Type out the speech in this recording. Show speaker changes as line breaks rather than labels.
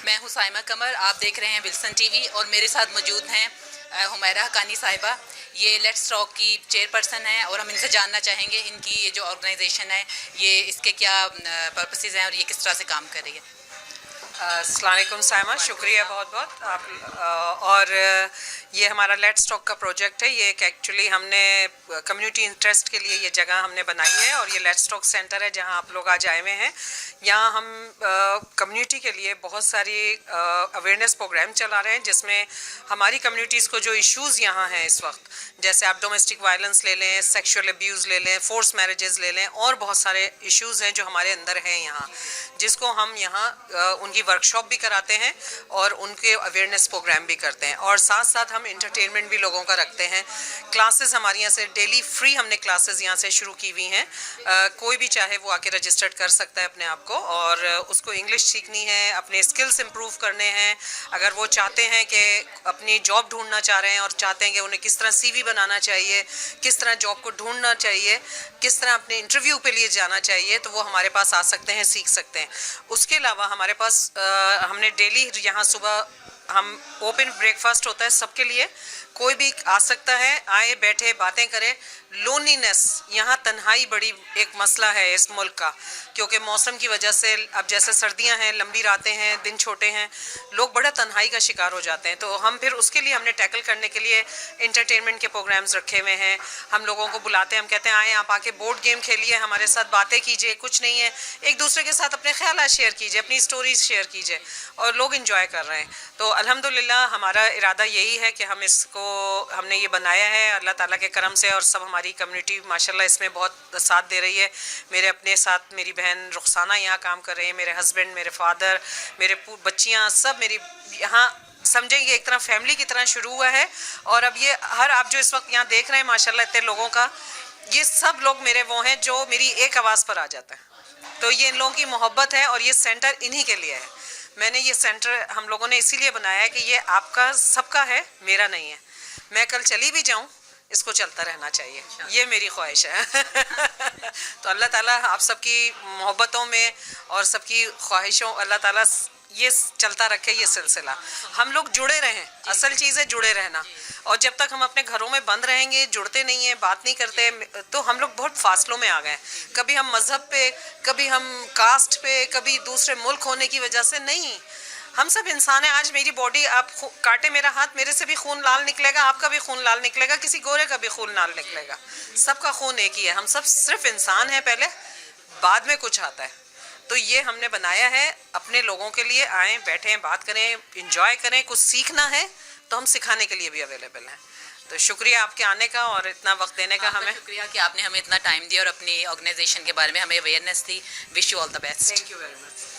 मैं हूँ साइमा कमर, आप देख रहे हैं विल्सन टीवी और मेरे साथ मौजूद हैं हुमैरा हक्कानी साहिबा। ये लेट्स टॉक की चेयरपर्सन हैं और हम इनसे जानना चाहेंगे इनकी ये जो ऑर्गेनाइजेशन है ये इसके क्या पर्पसेस हैं और ये किस तरह से काम कर रही है।
अस्सलाम वालेकुम साइमा, शुक्रिया बहुत बहुत आप। और ये हमारा लेट्स टॉक का प्रोजेक्ट है। ये एक एक्चुअली हमने कम्युनिटी इंटरेस्ट के लिए ये जगह हमने बनाई है और ये लेट्स टॉक सेंटर है जहां आप लोग आज आए हुए हैं। यहाँ हम कम्युनिटी के लिए बहुत सारी अवेयरनेस प्रोग्राम चला रहे हैं जिसमें हमारी कम्युनिटीज़ को जो इश्यूज़ यहाँ हैं इस वक्त, जैसे आप डोमेस्टिक वायलेंस ले लें, सेक्सुअल अब्यूज़ ले लें, फोर्स मैरिजेज़ ले लें और बहुत सारे इश्यूज़ हैं जो हमारे अंदर हैं यहाँ, जिसको हम यहाँ उनकी वर्कशॉप भी कराते हैं और उनके अवेयरनेस प्रोग्राम भी करते हैं और साथ साथ हम इंटरटेनमेंट भी लोगों का रखते हैं। क्लासेस हमारी यहाँ से डेली फ्री हमने क्लासेस यहाँ से शुरू की हुई हैं। कोई भी चाहे वो आके रजिस्टर्ड कर सकता है अपने आप को और उसको इंग्लिश सीखनी है, अपने स्किल्स इम्प्रूव करने हैं। अगर वो चाहते हैं कि अपनी जॉब ढूंढना चाह रहे हैं और चाहते हैं कि उन्हें किस तरह CV बनाना चाहिए, किस तरह जॉब को ढूंढना चाहिए, किस तरह अपने इंटरव्यू पे लिए जाना चाहिए, तो वो हमारे पास आ सकते हैं, सीख सकते हैं। उसके अलावा हमारे पास हमने डेली यहाँ सुबह हम ओपन ब्रेकफास्ट होता है सबके लिए, कोई भी आ सकता है, आए बैठे बातें करें। लोनलीनेस, यहाँ तन्हाई बड़ी एक मसला है इस मुल्क का, क्योंकि मौसम की वजह से अब जैसे सर्दियाँ हैं, लंबी रातें हैं, दिन छोटे हैं, लोग बड़ा तन्हाई का शिकार हो जाते हैं। तो हम फिर उसके लिए हमने टैकल करने के लिए इंटरटेनमेंट के प्रोग्राम्स रखे हुए हैं। हम लोगों को बुलाते हैं, हम कहते हैं आए आप आके बोर्ड गेम खेलिए, हमारे साथ बातें कीजिए, कुछ नहीं है, एक दूसरे के साथ अपने ख्याल शेयर कीजिए, अपनी स्टोरीज शेयर कीजिए और लोग इंजॉय कर रहे हैं। तो अल्हम्दुलिल्लाह हमारा इरादा यही है कि हमने ये बनाया है अल्लाह ताला के करम से और सब हमारी कम्युनिटी माशाल्लाह इसमें बहुत साथ दे रही है। मेरे अपने साथ मेरी बहन रुखसाना यहाँ काम कर रही है, मेरे हस्बैंड, मेरे फादर, मेरे बच्चियाँ सब मेरी यहाँ समझेंगे एक तरह फैमिली की तरह शुरू हुआ है। और अब ये आप जो इस वक्त यहाँ देख रहे हैं माशाल्लाह इतने लोगों का, ये सब लोग मेरे वो हैं जो मेरी एक आवाज़ पर आ जाता है। तो ये इन लोगों की मोहब्बत है और ये सेंटर इन्हीं के लिए है। मैंने ये सेंटर हम लोगों ने इसीलिए बनाया है कि ये आपका सबका है, मेरा नहीं है। मैं कल चली भी जाऊं, इसको चलता रहना चाहिए, ये मेरी ख्वाहिश है। तो अल्लाह ताला आप सबकी मोहब्बतों में और सबकी ख्वाहिशों, अल्लाह ताला ये चलता रखे ये सिलसिला। हम लोग जुड़े रहें, असल चीज़ है जुड़े रहना। और जब तक हम अपने घरों में बंद रहेंगे, जुड़ते नहीं हैं, बात नहीं करते, तो हम लोग बहुत फासलों में आ गए। कभी हम मज़हब पे, कभी हम कास्ट पे, कभी दूसरे मुल्क होने की वजह से नहीं, हम सब इंसान हैं। आज मेरी बॉडी आप काटे मेरा हाथ, मेरे से भी खून लाल निकलेगा, आपका भी खून लाल निकलेगा, किसी गोरे का भी खून लाल निकलेगा, सबका खून एक ही है। हम सब सिर्फ इंसान हैं पहले, बाद में कुछ आता है। तो ये हमने बनाया है अपने लोगों के लिए, आएँ बैठें बात करें, इंजॉय करें, कुछ सीखना है तो हम सिखाने के लिए भी अवेलेबल हैं। तो शुक्रिया आपके आने का और इतना वक्त देने का। हमें
शुक्रिया कि आपने हमें इतना टाइम दिया और अपनी ऑर्गेनाइजेशन के बारे में हमें awareness the. Wish you all the best.
Thank you very much.